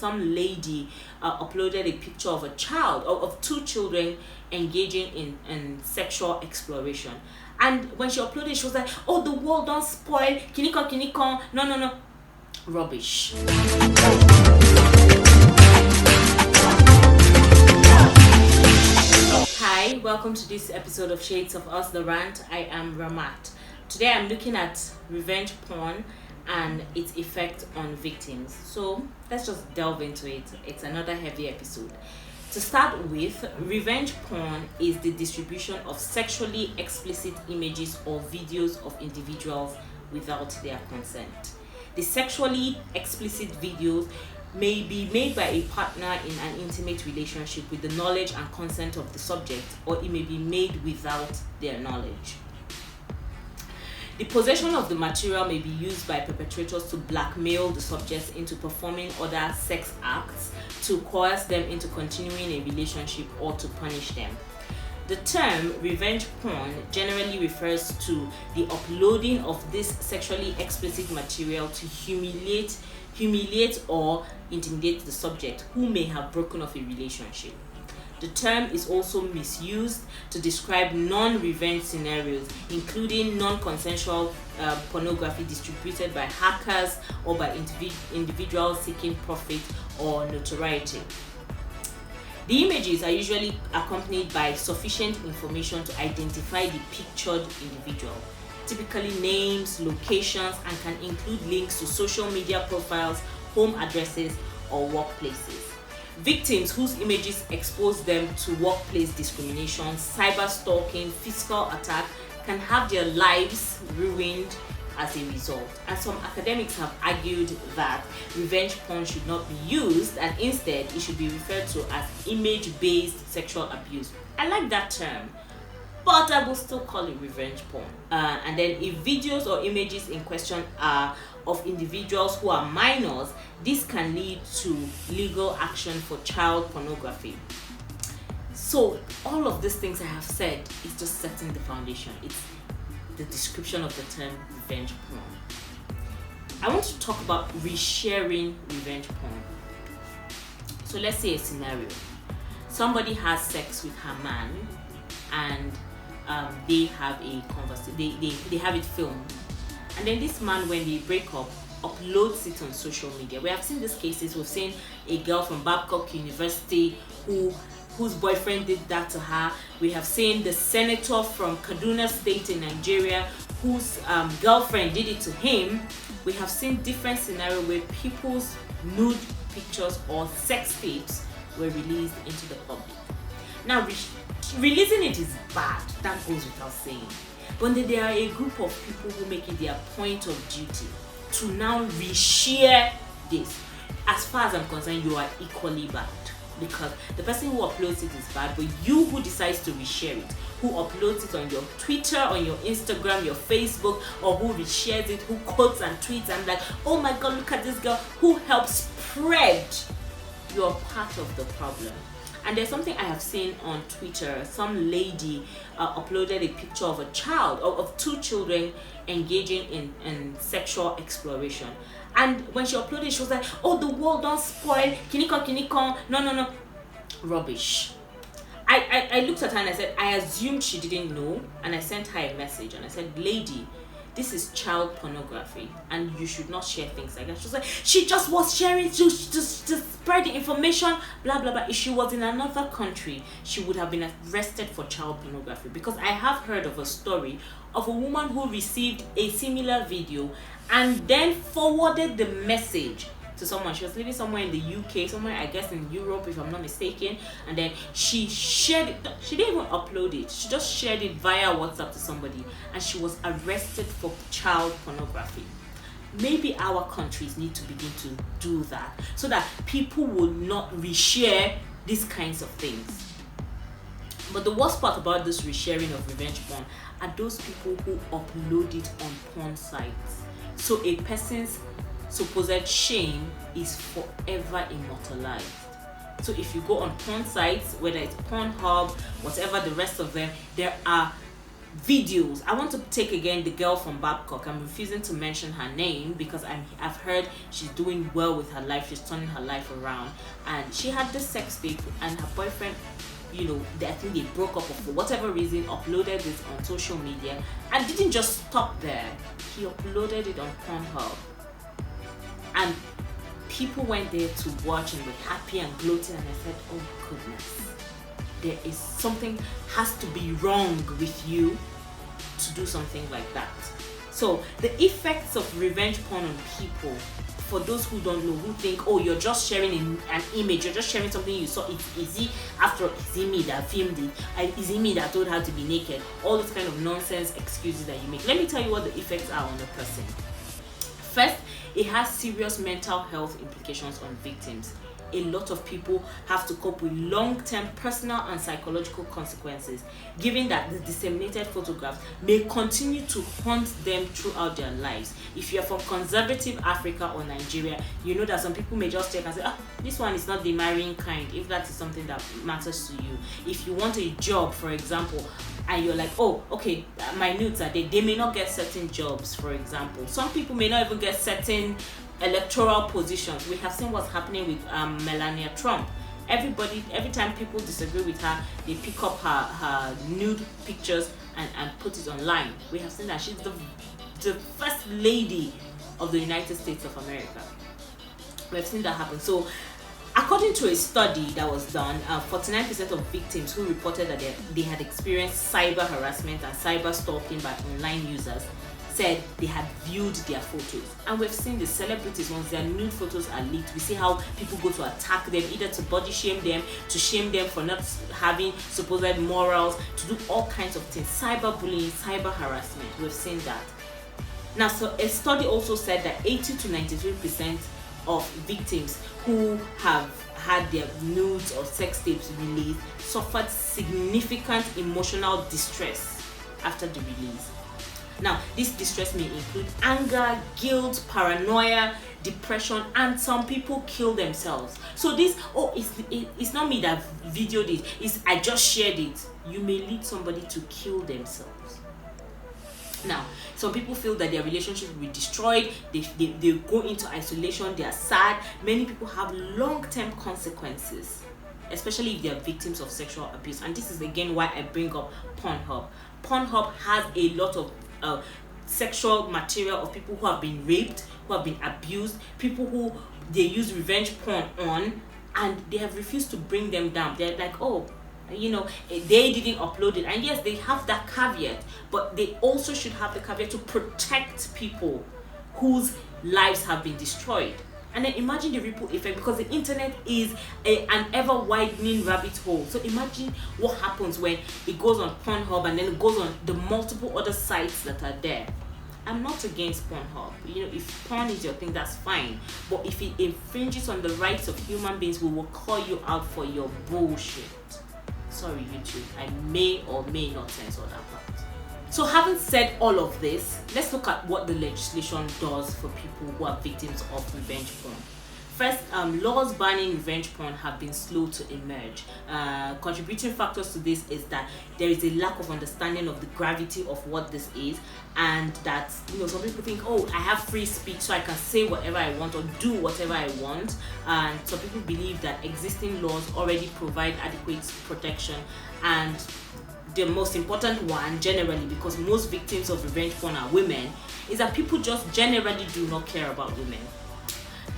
some lady uploaded a picture of a child, of two children engaging in sexual exploration. And when she uploaded, she was like, "Oh, the world don't spoil. Kinikon. No. Rubbish." Hi, welcome to this episode of Shades of Us, The Rant. I am Ramat. Today I'm looking at revenge porn and its effect on victims. So let's just delve into it. It's another heavy episode. To start with, revenge porn is the distribution of sexually explicit images or videos of individuals without their consent. The sexually explicit videos may be made by a partner in an intimate relationship with the knowledge and consent of the subject, or it may be made without their knowledge. The possession of the material may be used by perpetrators to blackmail the subjects into performing other sex acts, to coerce them into continuing a relationship, or to punish them. The term revenge porn generally refers to the uploading of this sexually explicit material to humiliate or intimidate the subject who may have broken off a relationship. The term is also misused to describe non-revenge scenarios, including non-consensual pornography distributed by hackers or by individuals seeking profit or notoriety. The images are usually accompanied by sufficient information to identify the pictured individual, typically names, locations, and can include links to social media profiles, home addresses, or workplaces. Victims whose images expose them to workplace discrimination, cyber stalking, physical attack can have their lives ruined as a result. And some academics have argued that revenge porn should not be used, and instead it should be referred to as image-based sexual abuse. I like that term, but I will still call it revenge porn. And then if videos or images in question are of individuals who are minors, this can lead to legal action for child pornography. So all of these things I have said is just setting the foundation. It's the description of the term revenge porn. I want to talk about resharing revenge porn. So let's say a scenario. Somebody has sex with her man and they have a conversation, they have it filmed, and then this man, when they break up, uploads it on social media. We have seen these cases. We've seen a girl from Babcock University whose boyfriend did that to her. We have seen the senator from Kaduna State in Nigeria whose girlfriend did it to him. We have seen different scenarios where people's nude pictures or sex tapes were released into the public. Now, releasing it is bad, that goes without saying. But then there are a group of people who make it their point of duty to now reshare this. As far as I'm concerned, you are equally bad, because the person who uploads it is bad, but you who decides to reshare it, who uploads it on your Twitter, on your Instagram, your Facebook, or who reshares it, who quotes and tweets and like, "Oh my God, look at this girl," who helps spread, you're part of the problem. And there's something I have seen on Twitter. Some lady uploaded a picture of a child, of two children engaging in sexual exploration. And when she uploaded, she was like, "Oh, the world don't spoil. Kinikon. No. Rubbish." I looked at her and I said, I assumed she didn't know. And I sent her a message and I said, "Lady, this is child pornography and you should not share things like that." She was like, "She just was sharing to spread the information, blah blah blah." If she was in another country, she would have been arrested for child pornography, because I have heard of a story of a woman who received a similar video and then forwarded the message to someone. She was living somewhere in the UK, somewhere I guess in Europe if I'm not mistaken, and then she shared it. She didn't even upload it, she just shared it via WhatsApp to somebody, and she was arrested for child pornography. Maybe our countries need to begin to do that so that people will not reshare these kinds of things. But the worst part about this resharing of revenge porn are those people who upload it on porn sites. So a person's supposed shame is forever immortalized. So if you go on porn sites, whether it's Pornhub, whatever the rest of them, there are videos. I want to take again the girl from Babcock. I'm refusing to mention her name because I've heard she's doing well with her life. She's turning her life around, and she had this sex tape, and her boyfriend, I think they broke up, or for whatever reason uploaded it on social media, and didn't just stop there. He uploaded it on Pornhub, and people went there to watch and were happy and gloating, and I said, oh goodness, there is something has to be wrong with you to do something like that. So the effects of revenge porn on people, for those who don't know, who think, oh, you're just sharing an image, you're just sharing something you saw, is it me that filmed it, is it me that told her to be naked, all those kind of nonsense excuses that you make. Let me tell you what the effects are on the person. First, it has serious mental health implications on victims. A lot of people have to cope with long-term personal and psychological consequences, given that the disseminated photographs may continue to haunt them throughout their lives. If you're from conservative Africa or Nigeria, you know that some people may just check and say, this one is not the marrying kind, if that is something that matters to you. If you want a job, for example, and you're like, oh, okay, my nudes are there, they may not get certain jobs, for example. Some people may not even get certain electoral positions. We have seen what's happening with Melania Trump. Every time people disagree with her, they pick up her nude pictures and put it online. We have seen that she's the first lady of the United States of America. We have seen that happen. So according to a study that was done, 49% of victims who reported that they had experienced cyber harassment and cyber stalking by online users said they had viewed their photos. And we've seen the celebrities, once their nude photos are leaked, we see how people go to attack them, either to body shame them, to shame them for not having supposed morals, to do all kinds of things. Cyberbullying, cyber harassment, we've seen that. Now, so a study also said that 80 to 93% of victims who have had their nudes or sex tapes released suffered significant emotional distress after the release. Now, this distress may include anger, guilt, paranoia, depression, and some people kill themselves. So this, it's not me that videoed it, it's I just shared it. You may lead somebody to kill themselves. Now, some people feel that their relationship will be destroyed, they go into isolation, they are sad. Many people have long-term consequences, especially if they are victims of sexual abuse. And this is again why I bring up Pornhub. Pornhub has a lot of sexual material of people who have been raped, who have been abused, people who they use revenge porn on, and they have refused to bring them down. They're like, they didn't upload it. And yes, they have that caveat, but they also should have the caveat to protect people whose lives have been destroyed. And then imagine the ripple effect, because the internet is an ever-widening rabbit hole. So imagine what happens when it goes on Pornhub and then it goes on the multiple other sites that are there. I'm not against Pornhub. If porn is your thing, that's fine. But if it infringes on the rights of human beings, we will call you out for your bullshit. Sorry, YouTube. I may or may not censor that part. So having said all of this, let's look at what the legislation does for people who are victims of revenge porn. First, laws banning revenge porn have been slow to emerge. Contributing factors to this is that there is a lack of understanding of the gravity of what this is, and that some people think, I have free speech, so I can say whatever I want or do whatever I want. And some people believe that existing laws already provide adequate protection. And the most important one, generally, because most victims of revenge porn are women, is that people just generally do not care about women.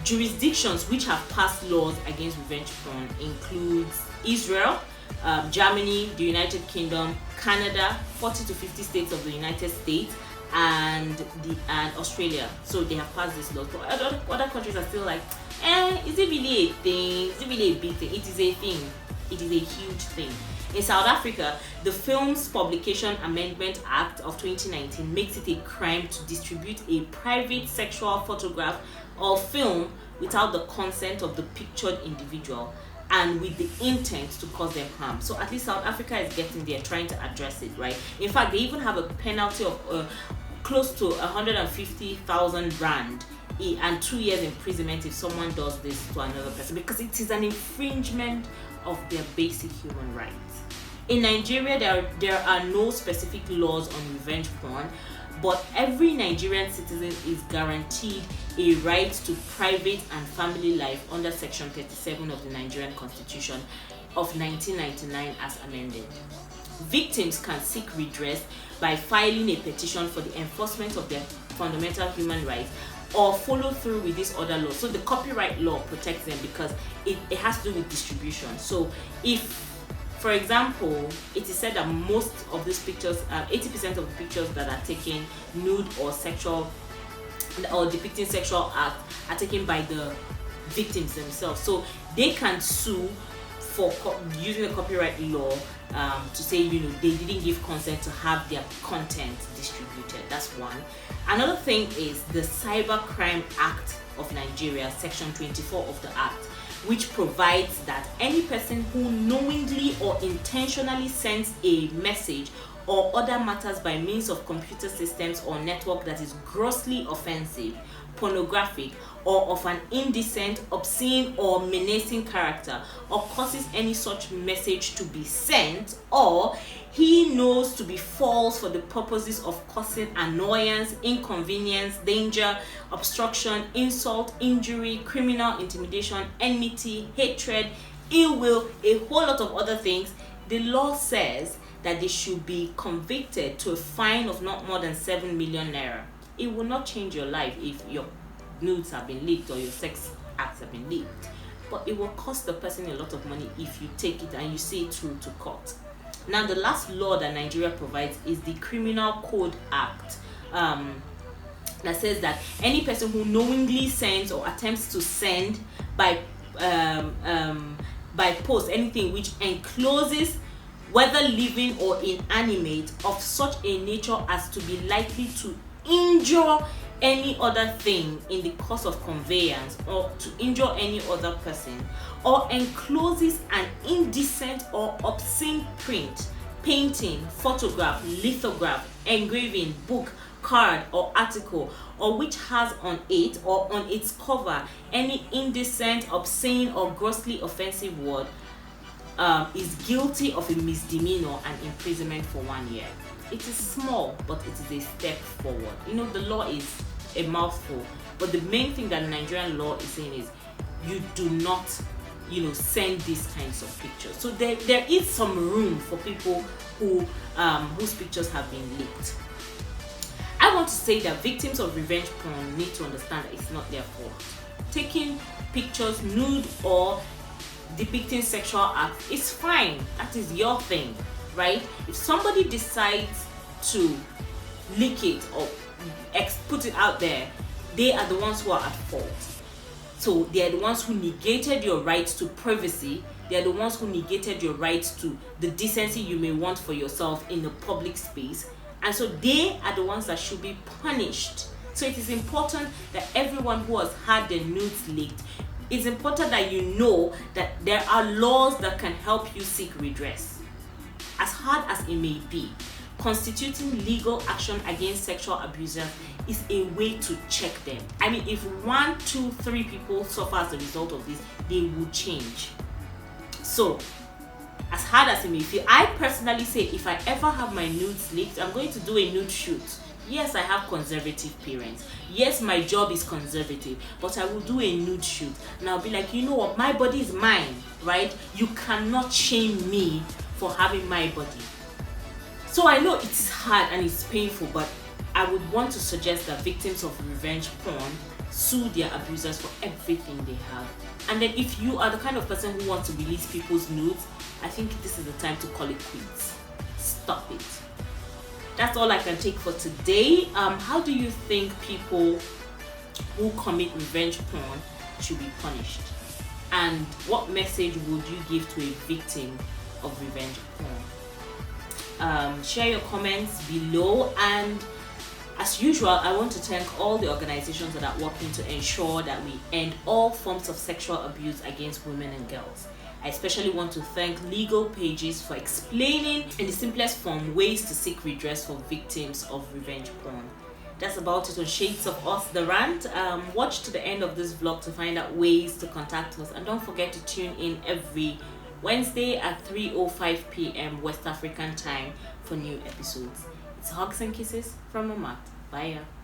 Jurisdictions which have passed laws against revenge porn includes Israel, Germany, the United Kingdom, Canada, 40 to 50 states of the United States, and Australia. So they have passed this law. But other countries are still like, is it really a thing? Is it really a big thing? It is a thing. It is a huge thing. In South Africa, the Films Publication Amendment Act of 2019 makes it a crime to distribute a private sexual photograph or film without the consent of the pictured individual and with the intent to cause them harm. So at least South Africa is getting there, trying to address it, right? In fact, they even have a penalty of close to 150,000 rand and 2 years imprisonment if someone does this to another person, because it is an infringement of their basic human rights. In Nigeria, there are no specific laws on revenge porn, but every Nigerian citizen is guaranteed a right to private and family life under Section 37 of the Nigerian Constitution of 1999 as amended. Victims can seek redress by filing a petition for the enforcement of their fundamental human rights or follow through with this other law. So the copyright law protects them because it has to do with distribution. So if, for example, it is said that most of these pictures, 80% of the pictures that are taken nude or sexual or depicting sexual acts are taken by the victims themselves. So they can sue for using the copyright law to say, they didn't give consent to have their content distributed. That's one. Another thing is the Cybercrime Act of Nigeria, Section 24 of the Act, which provides that any person who knowingly or intentionally sends a message or other matters by means of computer systems or network that is grossly offensive, pornographic, or of an indecent, obscene, or menacing character, or causes any such message to be sent, or he knows to be false for the purposes of causing annoyance, inconvenience, danger, obstruction, insult, injury, criminal intimidation, enmity, hatred, ill will, a whole lot of other things, the law says that they should be convicted to a fine of not more than 7 million naira. It will not change your life if your nudes have been leaked or your sex acts have been leaked, but it will cost the person a lot of money if you take it and you see it through to court. Now, the last law that Nigeria provides is the Criminal Code Act, that says that any person who knowingly sends or attempts to send by post anything which encloses, whether living or inanimate, of such a nature as to be likely to injure any other thing in the course of conveyance or to injure any other person, or encloses an indecent or obscene print, painting, photograph, lithograph, engraving, book, card, or article, or which has on it or on its cover any indecent, obscene, or grossly offensive word, is guilty of a misdemeanor and imprisonment for 1 year. It is small, but it is a step forward. The law is a mouthful, but the main thing that Nigerian law is saying is you do not, send these kinds of pictures. So there is some room for people who whose pictures have been leaked. I want to say that victims of revenge porn need to understand that it's not their fault. Taking pictures nude or depicting sexual acts is fine. That is your thing, right? If somebody decides to leak it or put it out there, they are the ones who are at fault. So they are the ones who negated your right to privacy. They are the ones who negated your right to the decency you may want for yourself in the public space. And so they are the ones that should be punished. So it is important that everyone who has had their nudes leaked, it's important that you know that there are laws that can help you seek redress. As hard as it may be, constituting legal action against sexual abusers is a way to check them. I mean, if 1, 2, 3 people suffer as a result of this, they will change. So, as hard as it may feel, I personally say if I ever have my nudes leaked, I'm going to do a nude shoot. Yes, I have conservative parents. Yes, my job is conservative, but I will do a nude shoot. And I'll be like, you know what, my body is mine, right? You cannot shame me for having my body. So I know it's hard and it's painful, but I would want to suggest that victims of revenge porn sue their abusers for everything they have. And then if you are the kind of person who wants to release people's nudes, I think this is the time to call it quits. Stop it. That's all I can take for today. How do you think people who commit revenge porn should be punished? And what message would you give to a victim of revenge porn? Share your comments below, and as usual, I want to thank all the organizations that are working to ensure that we end all forms of sexual abuse against women and girls. I especially want to thank Legal Pages for explaining in the simplest form ways to seek redress for victims of revenge porn. That's about it on Shades of Us, the rant. Watch to the end of this vlog to find out ways to contact us, and don't forget to tune in every Wednesday at 3:05 p.m. West African time for new episodes. It's hugs and kisses from Mama. Bye. Ya.